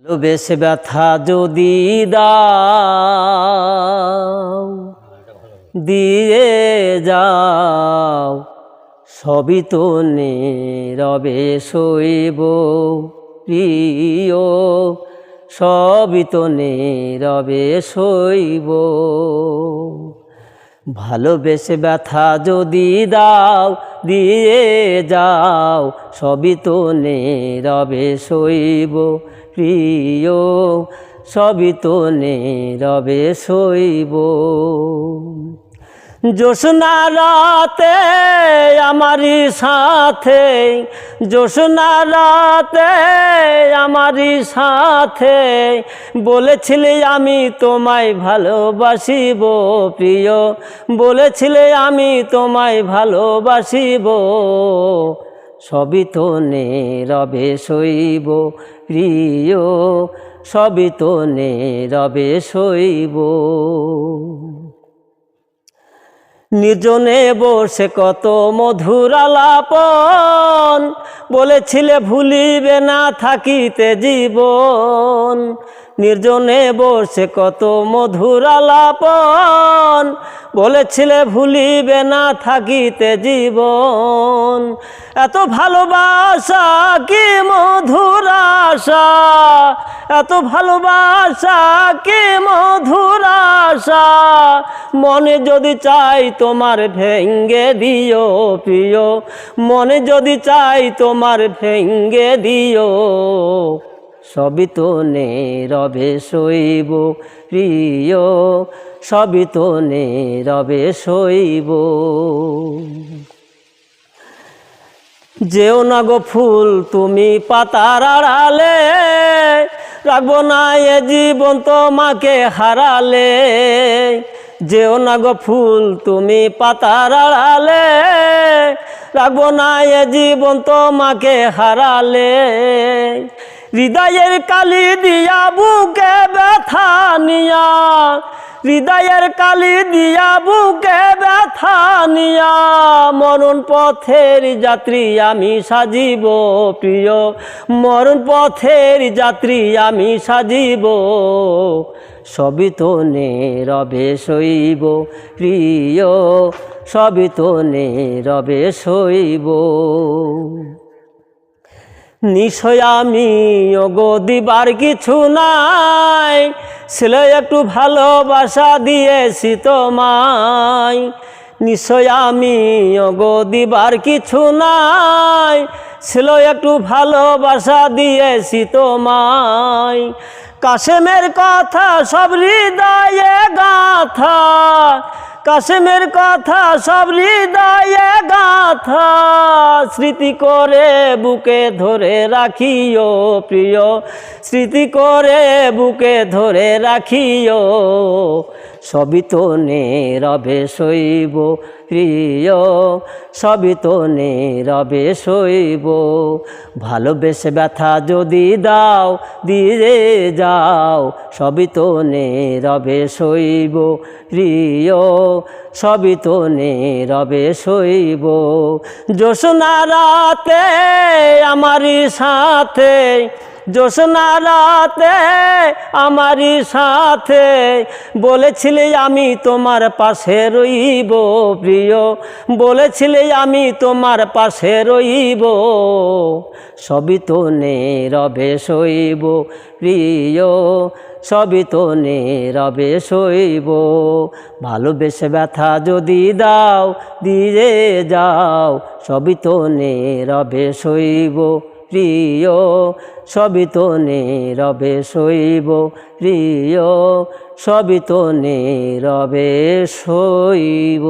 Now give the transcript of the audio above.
ভালোবেসে ব্যথা যদি দাও দিয়ে যাও, সবই তো নীরবে সইব প্রিয়, সবই তো নীরবে সইব। ভালোবেসে ব্যথা যদি দাও দিয়ে যাও, সবই তো নীরবে সইব প্রিয়, সবই তো নীরবে সইব। জ্যোৎস্না রাতে আমারই সাথে, জ্যোৎস্না রাতে আমারই সাথে বলেছিলে আমি তোমায় ভালোবাসিব প্রিয়, বলেছিলে আমি তোমায় ভালোবাসিব, সবই তো নীরবে সইব প্রিয়, সবই তো নীরবে সইব। নির্জনে বসে কত মধুর আলাপন, বলেছিলে ভুলিবে না থাকিতে জীবন। নির্জনে বসে কত মধুর আলাপন, বলেছিলে ভুলিবে না থাকিতে জীবন। এত ভালোবাসা কি মধুর আশা, এত ভালোবাসা কি মধুর আশা, মনে যদি চাই তোমার ভেঙ্গে দিও প্রিয়, মনে যদি চাই তোমার ভেঙ্গে দিও, সবই তো নীরবে সইব প্রিয়, সবই তো নীরবে সইব। যেও না গো ফুল তুমি পাতার আড়ালে, রাখবো না এ জীবন তোমাকে হারালে। যেও না গো ফুল তুমি পাতার আড়ালে, রাখবো না এ জীবন তোমাকে হারালে। হৃদয়ের কালি দিয়া বুকে ব্যথা নিয়া, হৃদয়ের কালি দিয়া বুকে ব্যথা নিয়া, মরণ পথের যাত্রী আমি সাজিব প্রিয়, মরণ পথের যাত্রী আমি সাজিব, সবই তো নীরবে সইব প্রিয়, সবই তো নীরবে সইব। নিশ্চয় আমি ওগো দিবার কিছু নাই, ছেলে একটু ভালোবাসা দিয়েছি তোমায়। নিশ্চয় আমি ওগো দিবার কিছু নাই, ছেলে একটু ভালোবাসা দিয়েছি তোমায়। কাশেমের কথা সব হৃদয়ে গাথা, কাশেমের কথা সব হৃদয়ে গাথা, স্মৃতি করে বুকে ধরে রাখিও প্রিয়, স্মৃতি করে বুকে ধরে রাখিও, সবই তো নীরবে সইব প্রিয়, সবই তো নীরবে সইব। ভালোবেসে ব্যথা যদি দাও দিয়ে যাও, সবই তো নীরবে সইব প্রিয়, সবই তো নীরবে সইব। জ্যোৎস্না রাতে আমারই সাথে, জ্যোৎস্না রাতে আমারই সাথে বলেছিলে আমি তোমার পাশে রইব প্রিয়, বলেছিলে আমি তোমার পাশে রইব, সবই তো নীরবে সইব প্রিয়, সবই তো নীরবে সইব। ভালোবেসে ব্যথা যদি দাও দিয়ে যাও, সবই তো নীরবে সইব প্রিয়, সবই তো নীরবে সইব প্রিয়, সবই তো নীরবে সইব।